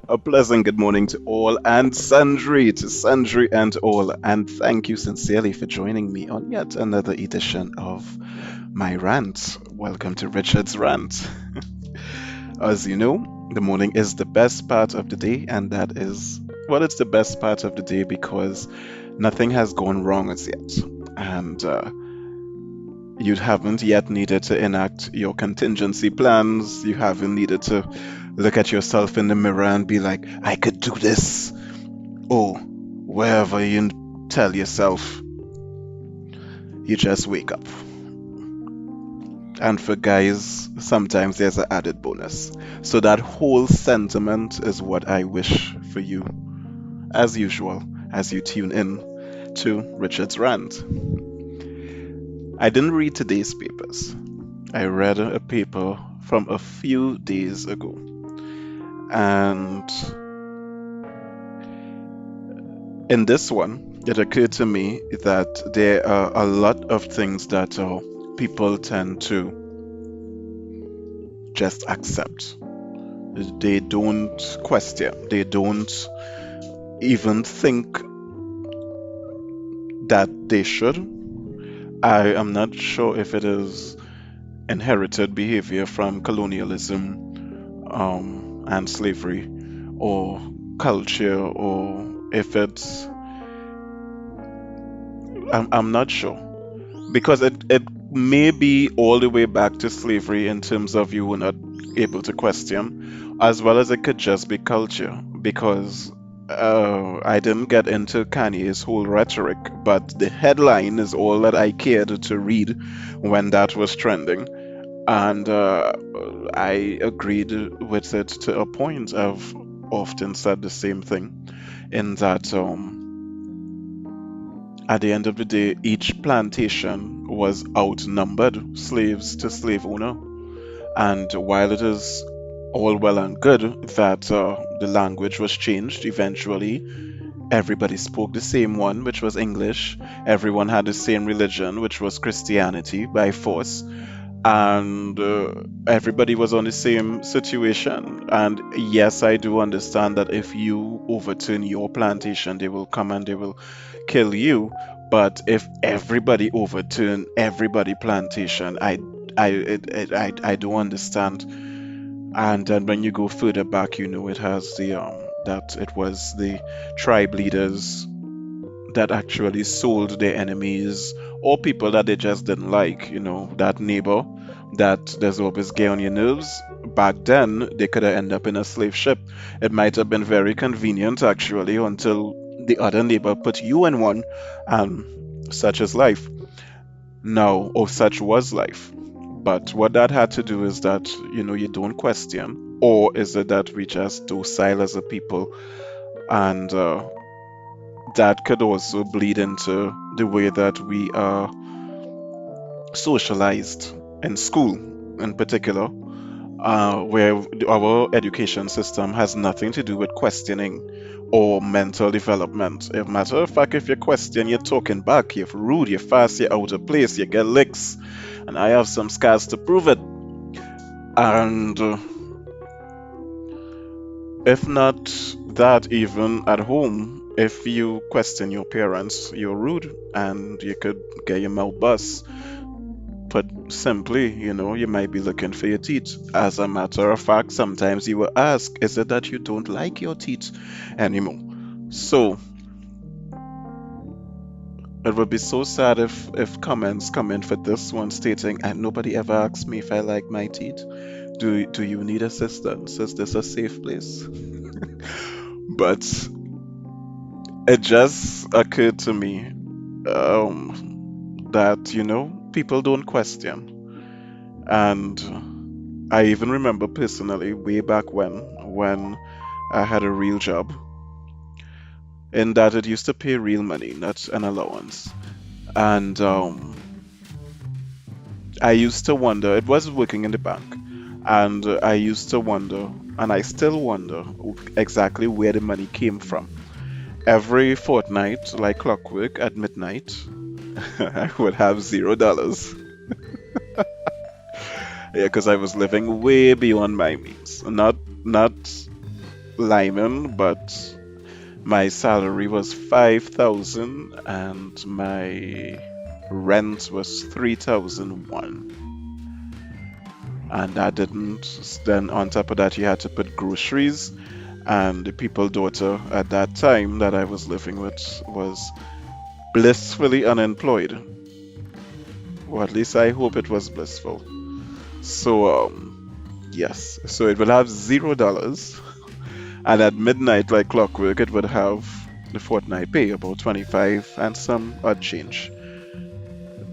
A pleasant good morning to all and sundry and all, and thank you sincerely for joining me on yet another edition of my rant. Welcome to Richard's Rant. As you know, the morning is the best part of the day, and that is, well, it's the best part of the day because nothing has gone wrong as yet. And you haven't yet needed to enact your contingency plans. You haven't needed to look at yourself in the mirror and be like, I could do this. Or wherever you tell yourself, you just wake up. And for guys, sometimes there's an added bonus. So that whole sentiment is what I wish for you, as usual, as you tune in to Richard's Rant. I didn't read today's papers. I read a paper from a few days ago. And in this one, it occurred to me that there are a lot of things that people tend to just accept. They don't question, they don't even think that they should. I am not sure if it is inherited behavior from colonialism and slavery or culture, or if it's I'm not sure, because it may be all the way back to slavery in terms of you were not able to question, as well as it could just be culture. Because I didn't get into Kanye's whole rhetoric, but the headline is all that I cared to read when that was trending. And I agreed with it to a point. I've often said the same thing, in that at the end of the day, each plantation was outnumbered, slaves to slave owner. And while it is all well and good that the language was changed eventually, everybody spoke the same one, which was English. Everyone had the same religion, which was Christianity by force. And everybody was on the same situation. And yes, I do understand that if you overturn your plantation, they will come and they will kill you. But if everybody overturn everybody plantation, I do understand. And then when you go further back, it has the that it was the tribe leaders that actually sold their enemies, or people that they just didn't like, that neighbor that there's always get on your nerves. Back then, they could have ended up in a slave ship. It might have been very convenient, actually, until the other neighbor put you in one, and such is life. Now, or such was life. But what that had to do is that, you don't question, or is it that we just docile as a people, and that could also bleed into the way that we are socialized in school, in particular, where our education system has nothing to do with questioning or mental development. As a matter of fact, if you question, you're talking back, you're rude, you're fast, you're out of place, you get licks, and I have some scars to prove it. And if not that, even at home, if you question your parents, you're rude and you could get your mouth bust. But simply, you might be looking for your teeth. As a matter of fact, sometimes you will ask, is it that you don't like your teeth anymore? So it would be so sad if comments come in for this one stating, and nobody ever asked me if I like my teeth. Do you need assistance? Is this a safe place? But it just occurred to me that people don't question. And I even remember personally way back when I had a real job, in that it used to pay real money, not an allowance. And I used to wonder, it was working in the bank, and I used to wonder, and I still wonder exactly where the money came from. Every fortnight, like clockwork at midnight, I would have $0. Yeah, because I was living way beyond my means. Not lineman, but my salary was 5,000 and my rent was 3,001. And that didn't, then on top of that, you had to put groceries. And the people daughter at that time that I was living with was blissfully unemployed. Or at least I hope it was blissful. So, yes. So it would have $0. And at midnight, like clockwork, it would have the fortnight pay, about 25 and some odd change.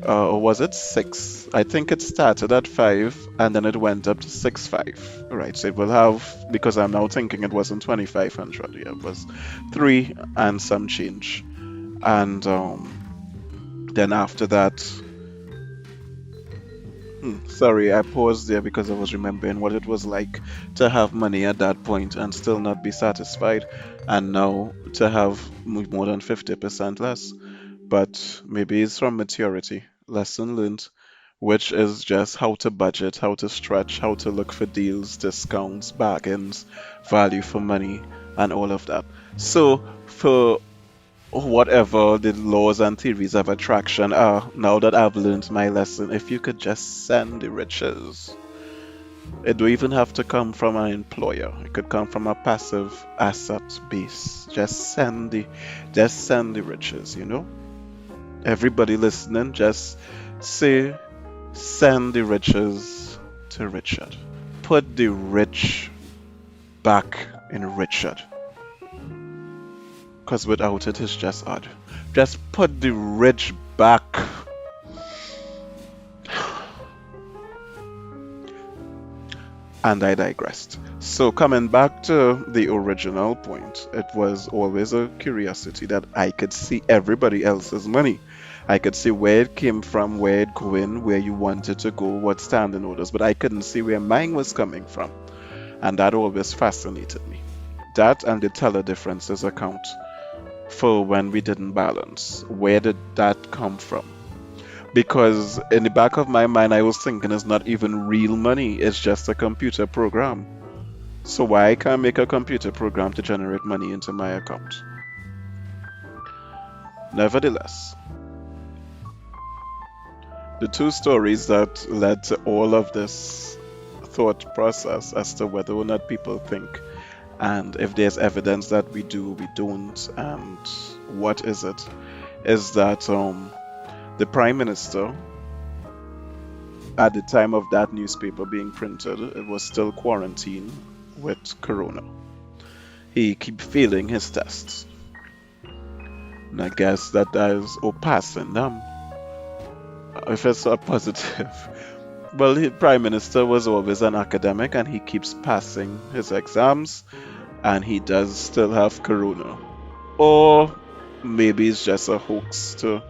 Or was it 6? I think it started at 5 and then it went up to 6.5. Right, so it will have, because I'm now thinking it wasn't 2,500, yeah, it was 3 and some change. And then after that, sorry, I paused there because I was remembering what it was like to have money at that point and still not be satisfied, and now to have more than 50% less. But maybe it's from maturity, lesson learned, which is just how to budget, how to stretch, how to look for deals, discounts, bargains, value for money, and all of that. So, for whatever the laws and theories of attraction are, now that I've learned my lesson, if you could just send the riches, it don't even have to come from an employer. It could come from a passive asset base. Just send the riches, you know? Everybody listening, just say, send the riches to Richard. Put the rich back in Richard. Because without it, it's just odd. Just put the rich back. And I digressed. So, coming back to the original point, it was always a curiosity that I could see everybody else's money. I could see where it came from, where it going, where you wanted to go, what standing orders, but I couldn't see where mine was coming from. And that always fascinated me. That and the teller differences account for when we didn't balance. Where did that come from? Because in the back of my mind, I was thinking it's not even real money, it's just a computer program. So why can't I make a computer program to generate money into my account? Nevertheless, the two stories that led to all of this thought process as to whether or not people think, and if there's evidence that we do, we don't, and what is that the Prime Minister, at the time of that newspaper being printed, it was still quarantined with corona. He keep failing his tests. And I guess that is passing them. If it's a positive. Well, the Prime Minister was always an academic and he keeps passing his exams and he does still have corona. Or maybe it's just a hoax to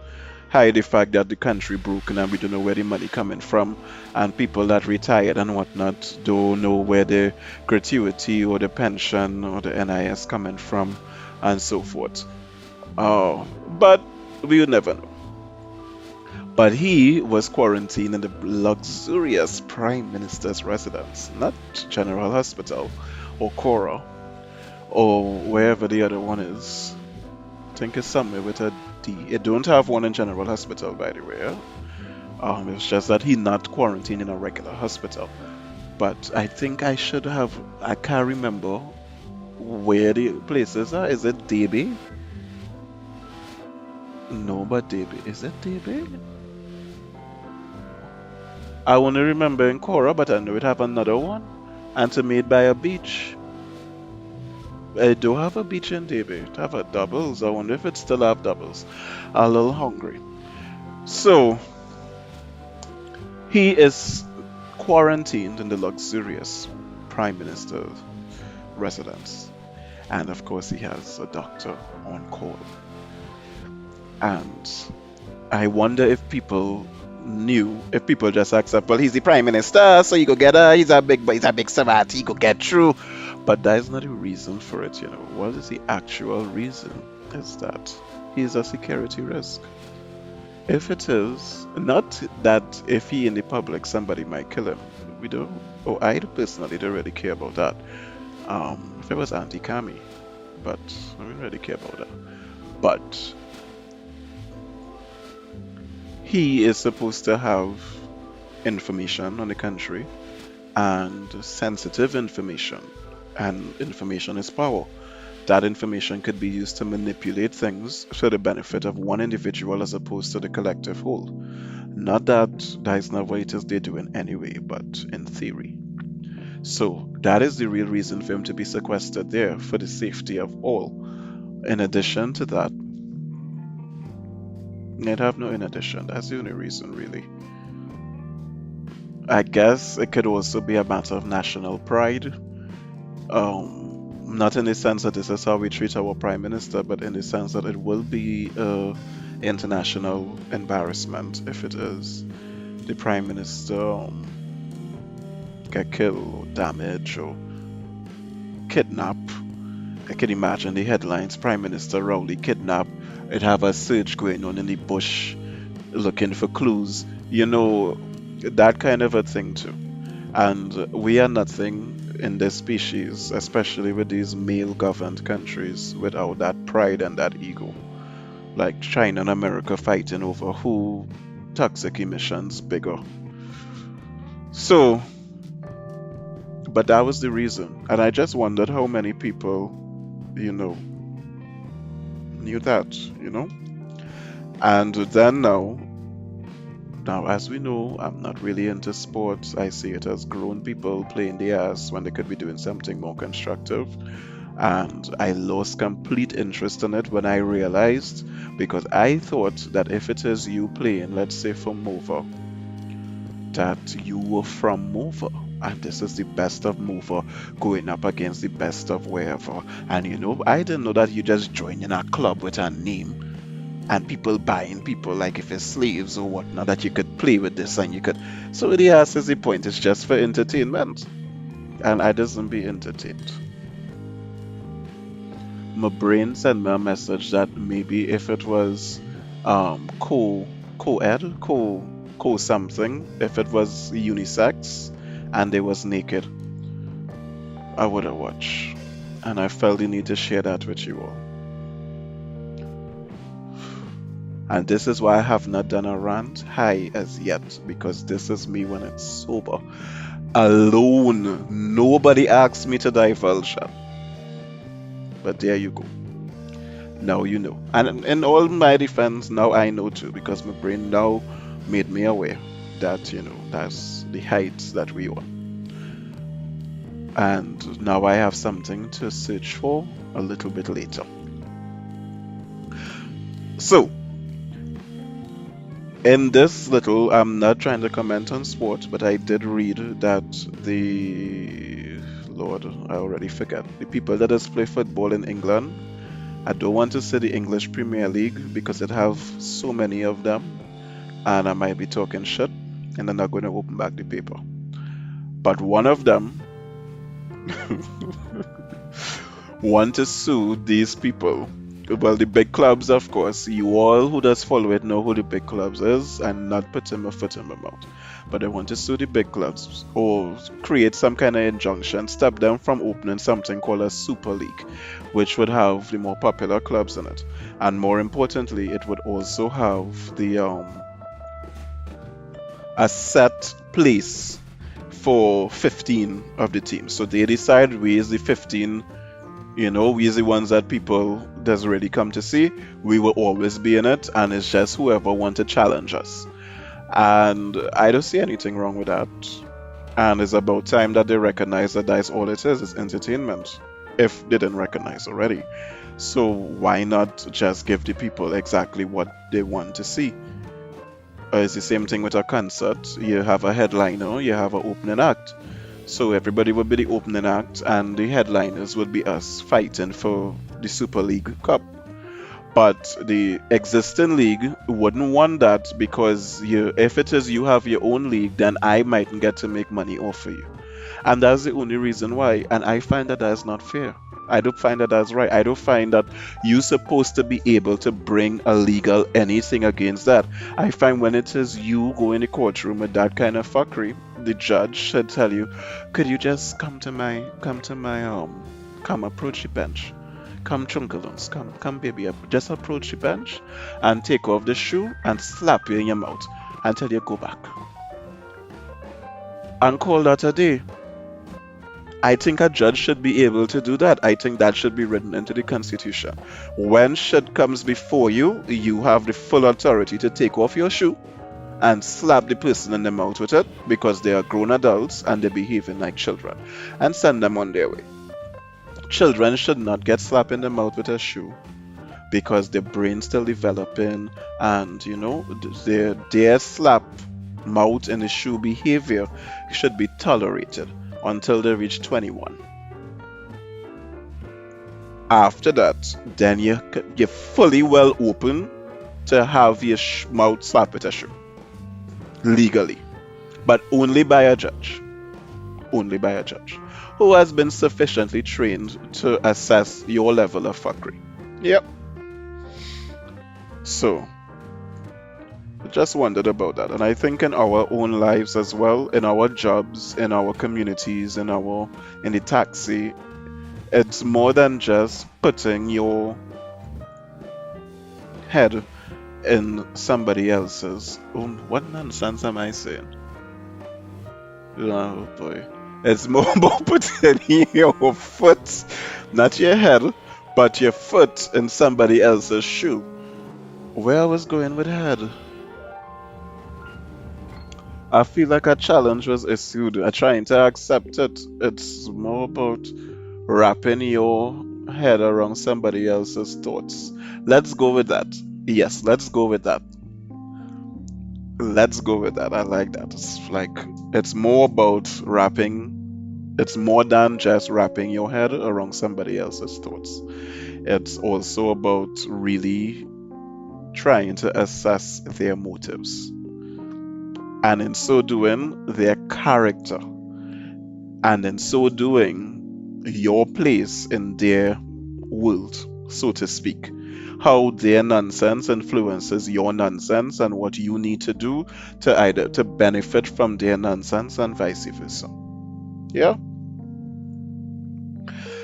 hide the fact that the country broken and we don't know where the money coming from, and people that retired and whatnot don't know where the gratuity or the pension or the NIS coming from, and so forth. But we'll never know. But he was quarantined in the luxurious Prime Minister's residence, not General Hospital or Cora or wherever the other one is. I think it's somewhere with a D. It don't have one in General Hospital, by the way. It's just that he not quarantined in a regular hospital. But I think I should have. I can't remember where the places are. Is it DB? No, but DB. Is it DB? I only remember in Cora, but I know it have another one. And to made by a beach. I do have a beach in DB. It have a doubles. I wonder if it still have doubles. A little hungry. So he is quarantined in the luxurious Prime Minister's residence. And of course he has a doctor on call. And I wonder if people knew, if people just accept, well, he's the Prime Minister, so he go get he's a big savant, he go get through. But that is not a reason for it, you know. What is the actual reason? Is that he is a security risk. If it is, not that if he in the public somebody might kill him. We don't, I personally don't really care about that. If it was Auntie Kami, but I don't really care about that. But he is supposed to have information on the country and sensitive information. And information is power. That information could be used to manipulate things for the benefit of one individual as opposed to the collective whole. Not that that is not what it is they're doing anyway, but in theory. So that is the real reason for him to be sequestered there for the safety of all. In addition to that, I'd have no in addition. That's the only reason, really. I guess it could also be a matter of national pride. Not in the sense that this is how we treat our prime minister, but in the sense that it will be international embarrassment if it is the prime minister get killed or damaged or kidnapped. I can imagine the headlines: Prime Minister Rowley kidnapped. It have a search going on in the bush looking for clues. That kind of a thing too. And we are nothing in this species, especially with these male governed countries, without that pride and that ego. Like China and America fighting over who toxic emissions bigger. So, but that was the reason. And I just wondered how many people, knew that. And then now, as we know, I'm not really into sports. I see it as grown people playing the ass when they could be doing something more constructive. And I lost complete interest in it when I realized, because I thought that if it is you playing, let's say for Mova, that you were from Mova. And this is the best of Mova going up against the best of wherever. And I didn't know that you just joined in a club with a name and people buying people like if it's slaves or whatnot, that you could play with this and you could. So the ass is the point, it's just for entertainment. And I doesn't be entertained. My brain sent me a message that maybe if it was co-ed, co something, if it was unisex and they was naked, I would have watched. And I felt the need to share that with you all. And this is why I have not done a rant high as yet, because this is me when it's sober. Alone. Nobody asked me to divulge that. But there you go. Now you know. And in all my defense, now I know too, because my brain now made me aware that, that's the heights that we are. And now I have something to search for a little bit later. So, in this little, I'm not trying to comment on sport, but I did read that Lord, I already forget, the people that has play football in England, I don't want to say the English Premier League because it have so many of them, and I might be talking shit, and I'm not going to open back the paper. But one of them want to sue these people. Well, the big clubs, of course. You all who does follow it know who the big clubs is, and not putting my foot in my mouth. But they want to sue the big clubs or create some kind of injunction, stop them from opening something called a Super League, which would have the more popular clubs in it. And more importantly, it would also have the a set place for 15 of the teams. So they decide we is the 15. We is the ones that people does really come to see. We will always be in it, and it's just whoever want to challenge us. And I don't see anything wrong with that. And it's about time that they recognize that that's all it is entertainment, if they didn't recognize already. So why not just give the people exactly what they want to see? It's the same thing with a concert. You have a headliner, you have an opening act. So everybody would be the opening act, and the headliners would be us fighting for the Super League Cup. But the existing league wouldn't want that, because if it is you have your own league, then I mightn't get to make money off of you. And that's the only reason why. And I find that that's not fair. I don't find that that's right. I don't find that you're supposed to be able to bring a legal anything against that. I find when it is you go in the courtroom with that kind of fuckery, the judge should tell you, could you just come approach the bench. Come chunkalums, come baby up. Just approach the bench and take off the shoe and slap you in your mouth until you go back. And call that a day. I think a judge should be able to do that. I think that should be written into the Constitution. When shit comes before you, you have the full authority to take off your shoe and slap the person in the mouth with it because they are grown adults and they're behaving like children and send them on their way. Children should not get slapped in the mouth with a shoe because their brain's still developing and their slap mouth and the shoe behavior should be tolerated until they reach 21. After that, then you're fully well open to have your mouth slapped with a shoe legally, but only by a judge. Only by a judge who has been sufficiently trained to assess your level of fuckery. Yep. So, I just wondered about that. And I think in our own lives as well, in our jobs, in our communities, in the taxi, it's more than just putting your head in somebody else's. What nonsense am I saying? Oh boy. It's more about putting your foot, not your head, but your foot in somebody else's shoe. Where I was going with head? I feel like a challenge was issued. I'm trying to accept it. It's more about wrapping your head around somebody else's thoughts. Let's go with that. Yes, let's go with that. Let's go with that. I like that. It's more about wrapping. It's more than just wrapping your head around somebody else's thoughts. It's also about really trying to assess their motives. And in so doing, their character. And in so doing, your place in their world, so to speak. How their nonsense influences your nonsense and what you need to do to benefit from their nonsense and vice versa. Yeah?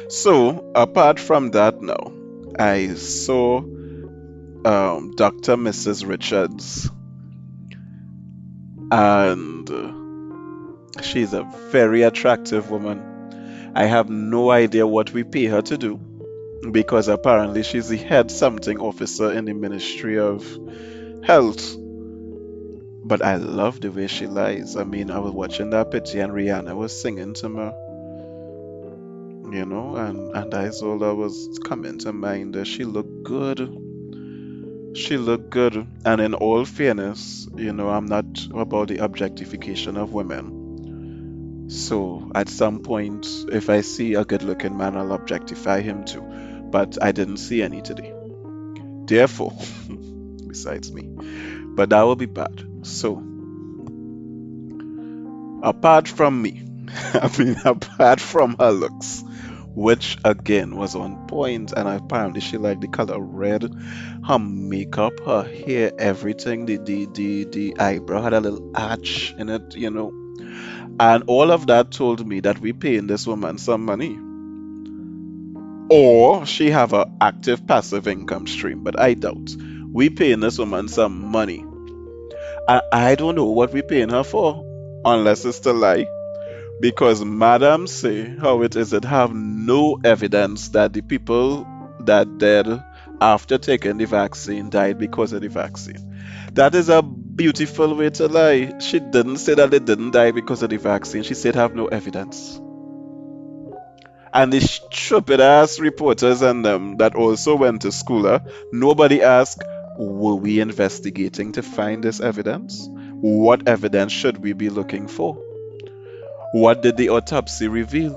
So, apart from that now, I saw Dr. Mrs. Richards, and she's a very attractive woman. I have no idea what we pay her to do, because apparently she's the head something officer in the Ministry of Health. But I love the way she lies. I mean, I was watching that picture and Rihanna was singing to me, and that's all that was coming to mind. She looked good. She looked good. And in all fairness, I'm not about the objectification of women. So at some point, if I see a good looking man, I'll objectify him too. But I didn't see any today. Therefore, besides me. But that will be bad. So, apart from me, apart from her looks, which again was on point, and apparently she liked the color red, her makeup, her hair, everything, the eyebrow had a little arch in it, and all of that told me that we paying this woman some money, or she have an active passive income stream, but I doubt. We paying this woman some money. I don't know what we paying her for, unless it's to lie. Because madam say how it is, it have no evidence that the people that died after taking the vaccine died because of the vaccine. That is a beautiful way to lie. She didn't say that they didn't die because of the vaccine. She said have no evidence. And the stupid ass reporters and them that also went to school, nobody asked, were we investigating to find this evidence? What evidence should we be looking for? What did the autopsy reveal?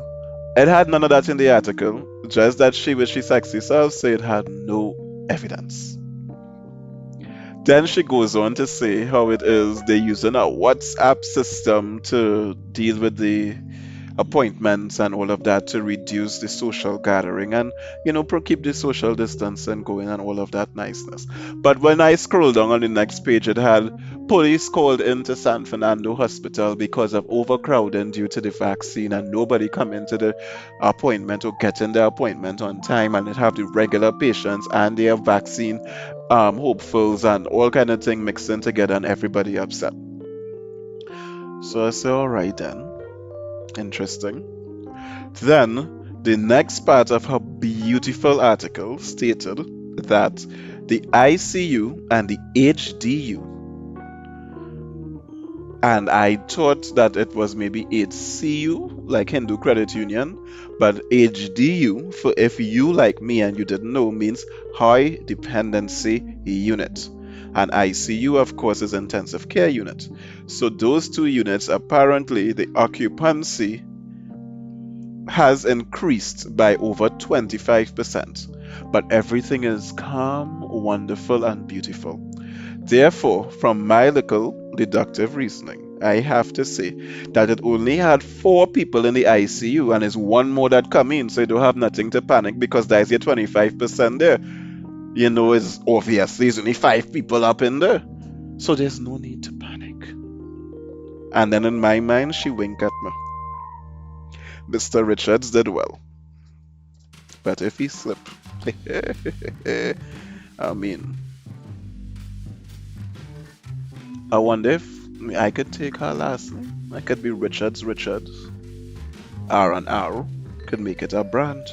It had none of that in the article, just that she, with she sexy self, said it had no evidence. Then she goes on to say how it is they're using a WhatsApp system to deal with the appointments and all of that to reduce the social gathering and keep the social distance and going and all of that niceness. But when I scroll down on the next page, it had police called into San Fernando Hospital because of overcrowding due to the vaccine, and nobody come into the appointment or getting the appointment on time, and it have the regular patients and their vaccine hopefuls and all kind of thing mixing together, and everybody upset. So I say, all right then, interesting. Then the next part of her beautiful article stated that the ICU and the HDU, and I thought that it was maybe HCU, like Hindu Credit Union, but HDU, for if you like me and you didn't know, means High Dependency Unit. And ICU, of course, is Intensive Care Unit. So those two units, apparently, the occupancy has increased by over 25%. But everything is calm, wonderful, and beautiful. Therefore, from my little deductive reasoning, I have to say that it only had 4 people in the ICU and is one more that come in, so you don't have nothing to panic because there's your 25% there. It's obvious there's only 5 people up in there. So there's no need to panic. And then in my mind, she winked at me. Mr. Richards did well. But if he slip, I mean, I wonder if I could take her last name. I could be Richards. R and R could make it a brand.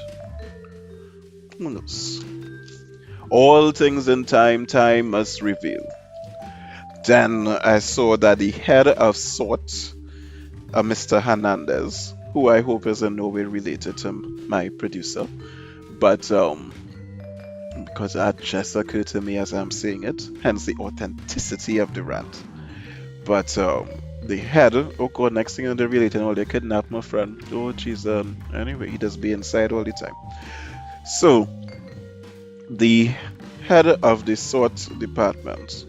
Who knows? All things in time must reveal. Then I saw that the head of SORT, Mr. Hernandez, who I hope is in no way related to my producer, but because that just occurred to me as I'm saying it, hence the authenticity of the rant. But the head, oh god, next thing they're related, they kidnapped my friend. Oh jeez, anyway, he just be inside all the time. So, the head of the SORT department,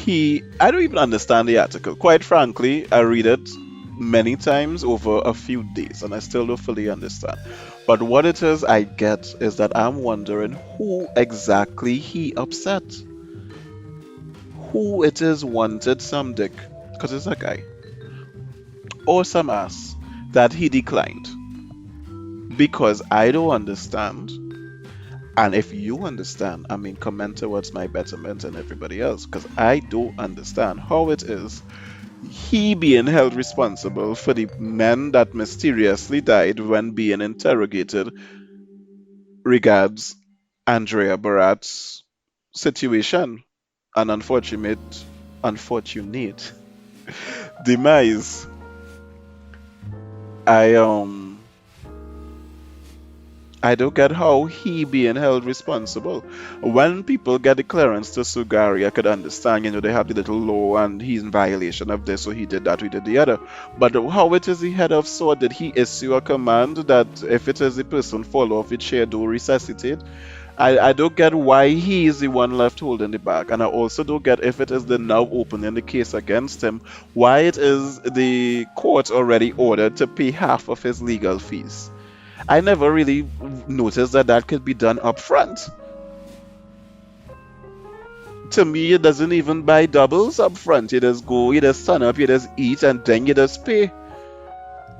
I don't even understand the article. Quite frankly, I read it many times over a few days and I still don't fully understand. But what it is I get is that I'm wondering who exactly he upset. Who it is wanted some dick, because it's a guy, or some ass that he declined. Because I don't understand. And if you understand, I mean, comment towards my betterment and everybody else, because I don't understand how it is he being held responsible for the men that mysteriously died when being interrogated regards Andrea Barat's situation and unfortunate demise. I don't get how he being held responsible. When people get the clearance to sue Gary, I could understand, they have the little law and he's in violation of this, so he did that, we did the other. But how it is the head of SORT, did he issue a command that if it is the person fall off its chair, do resuscitate? I don't get why he is the one left holding the bag. And I also don't get if it is the now opening the case against him, why it is the court already ordered to pay half of his legal fees. I never really noticed that could be done up front. To me, it doesn't even buy doubles up front. You just go, you just turn up, you just eat, and then you just pay.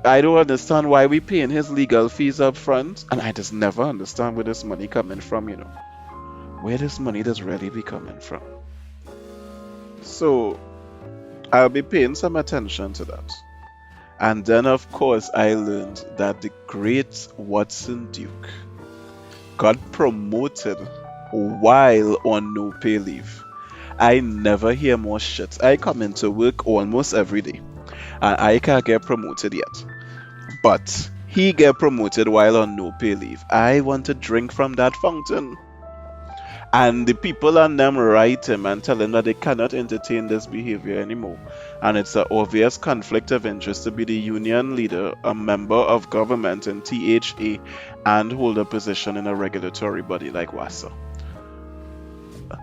I don't understand why we paying his legal fees up front, and I just never understand where this money coming from, Where this money does really be coming from. So, I'll be paying some attention to that. And then, of course, I learned that the great Watson Duke got promoted while on no pay leave. I never hear more shit. I come into work almost every day, and I can't get promoted yet. But he get promoted while on no pay leave. I want to drink from that fountain. And the people on them write him and tell him that they cannot entertain this behavior anymore. And it's an obvious conflict of interest to be the union leader, a member of government in THA, and hold a position in a regulatory body like WASA.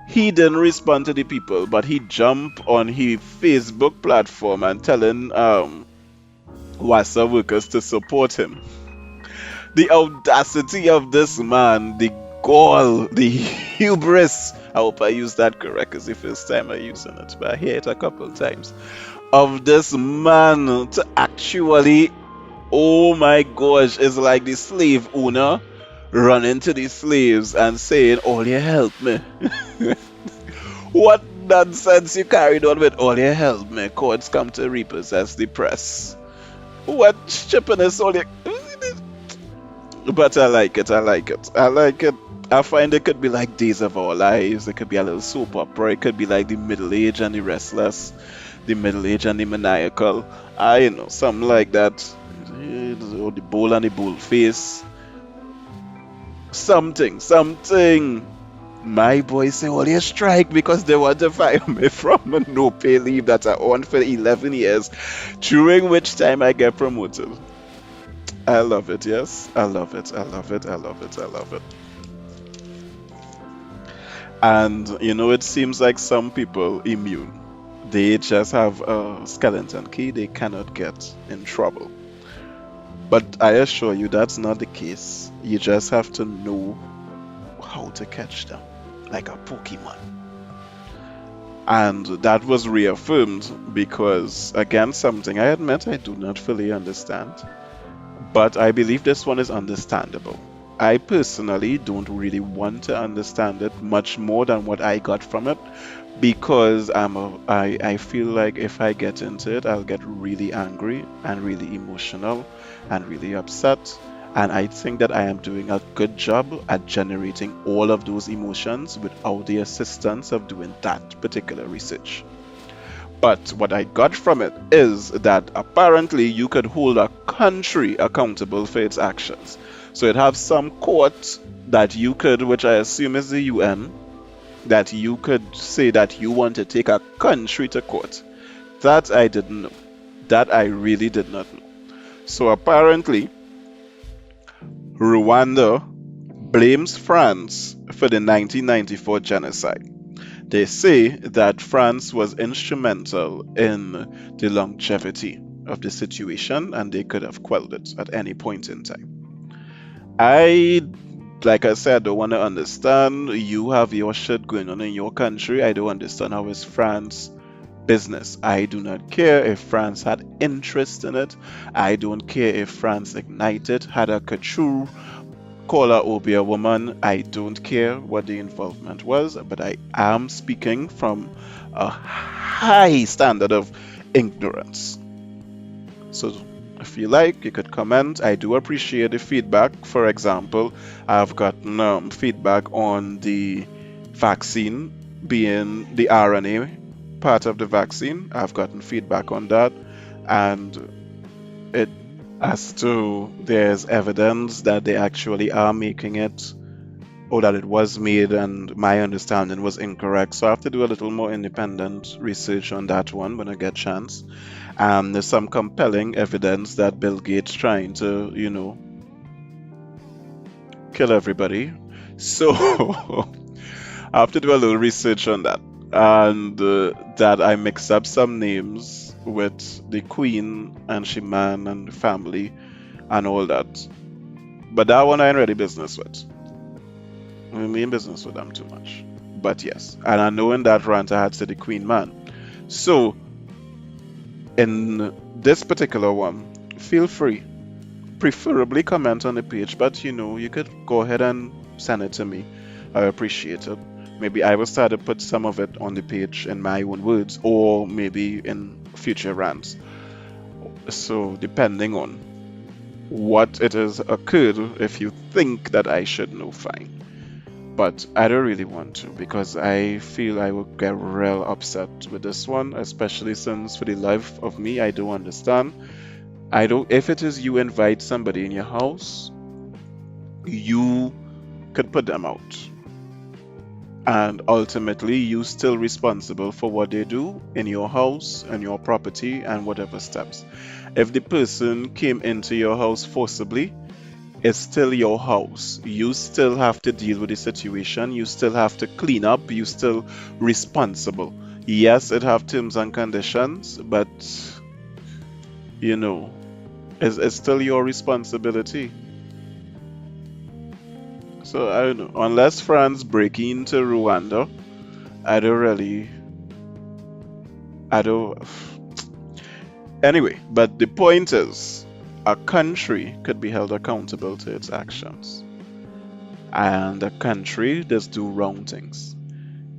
He didn't respond to the people, but he jumped on his Facebook platform and telling Wassa workers to support him. The audacity of this man, the gall, the hubris. I hope I used that correct, because the first time I using it, but I hear it a couple times. Of this man to actually, oh my gosh, it's like the slave owner running to the slaves and saying, "All you help me." What nonsense you carried on with, "All you help me, courts come to repossess the press." What chippiness all you. But I like it. I like it. I like it. I find it could be like Days of Our Lives. It could be a little soap opera. It could be like the Middle Age and the Restless, the Middle Age and the Maniacal. I know something like that. Or the Bull and the Bull Face. Something, something. My boys say, "Well, you strike because they want to fire me from a no pay leave that I on for 11 years, during which time I get promoted." I love it, yes. I love it. I love it. I love it. I love it. And it seems like some people immune. They just have a skeleton key, they cannot get in trouble. But I assure you that's not the case. You just have to know how to catch them, like a Pokemon. And that was reaffirmed because, again, something I admit I do not fully understand. But I believe this one is understandable. I personally don't really want to understand it much more than what I got from it, because I feel like if I get into it, I'll get really angry and really emotional and really upset. And I think that I am doing a good job at generating all of those emotions without the assistance of doing that particular research. But what I got from it is that apparently you could hold a country accountable for its actions. So it have some court that you could, which I assume is the UN, that you could say that you want to take a country to court. That I didn't know. That I really did not know. So apparently, Rwanda blames France for the 1994 genocide. They say that France was instrumental in the longevity of the situation and they could have quelled it at any point in time. I, like I said, don't want to understand. You have your shit going on in your country. I don't understand how is France business. I do not care if France had interest in it. I don't care if France ignited, had a couture, call her Obi a woman. I don't care what the involvement was, but I am speaking from a high standard of ignorance. So if you like, you could comment. I do appreciate the feedback. For example, I've gotten feedback on the vaccine being the RNA part of the vaccine. I've gotten feedback on that, and it as to there's evidence that they actually are making it, or that it was made and my understanding was incorrect. So I have to do a little more independent research on that one when I get chance. And there's some compelling evidence that Bill Gates trying to, kill everybody. So I have to do a little research on that. And that I mix up some names with the Queen and she man and the family and all that. But that one I ain't really business with. We mean business with them too much. But yes. And I know in that rant I had said the Queen man. So in this particular one, feel free. Preferably comment on the page, but you could go ahead and send it to me. I appreciate it. Maybe I will start to put some of it on the page in my own words, or maybe in future rants. So, depending on what it has occurred, if you think that I should know, fine. But I don't really want to, because I feel I would get real upset with this one, especially since for the life of me, I don't understand. I don't. If it is you invite somebody in your house, you could put them out, and ultimately you still responsible for what they do in your house and your property and whatever steps. If the person came into your house forcibly, it's still your house. You still have to deal with the situation. You still have to clean up. You still responsible. Yes, it have terms and conditions, but you know It's still your responsibility. So I don't know. Unless France break into Rwanda, I don't really. I don't. Anyway, but the point is, a country could be held accountable to its actions, and a country just do wrong things.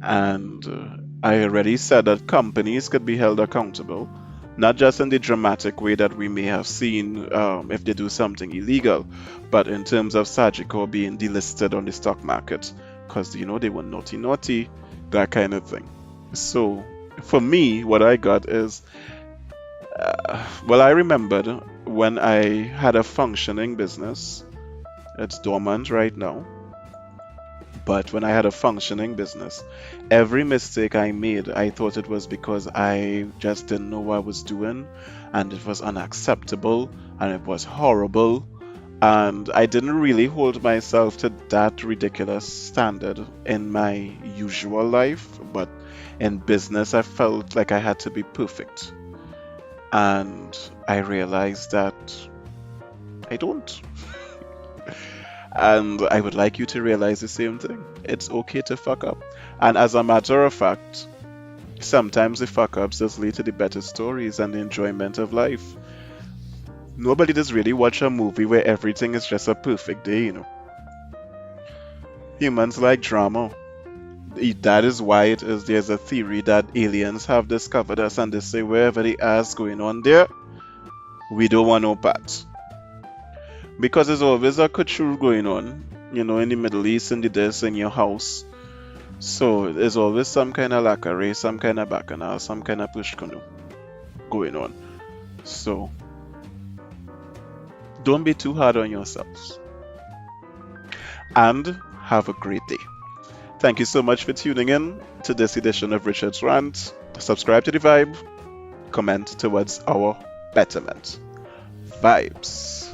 And I already said that companies could be held accountable, not just in the dramatic way that we may have seen if they do something illegal, but in terms of Sagicor being delisted on the stock market because they were naughty, naughty, that kind of thing. So for me, what I got is, well, I remembered when I had a functioning business. It's dormant right now. But when I had a functioning business, every mistake I made, I thought it was because I just didn't know what I was doing, and it was unacceptable, and it was horrible, and I didn't really hold myself to that ridiculous standard in my usual life, but in business, I felt like I had to be perfect. And I realized that I don't. And I would like you to realize the same thing. It's okay to fuck up. And as a matter of fact, sometimes the fuck ups just lead to the better stories and the enjoyment of life. Nobody does really watch a movie where everything is just a perfect day. Humans like drama. That is why there's a theory that aliens have discovered us and they say wherever the ass going on there, we don't want no parts. Because there's always a couture going on, in the Middle East, in the this, in your house. So there's always some kind of lacqueray, some kind of bacchanal, some kind of push canoe going on. So don't be too hard on yourselves. And have a great day. Thank you so much for tuning in to this edition of Richard's Rant. Subscribe to the vibe, comment towards our betterment. Vibes.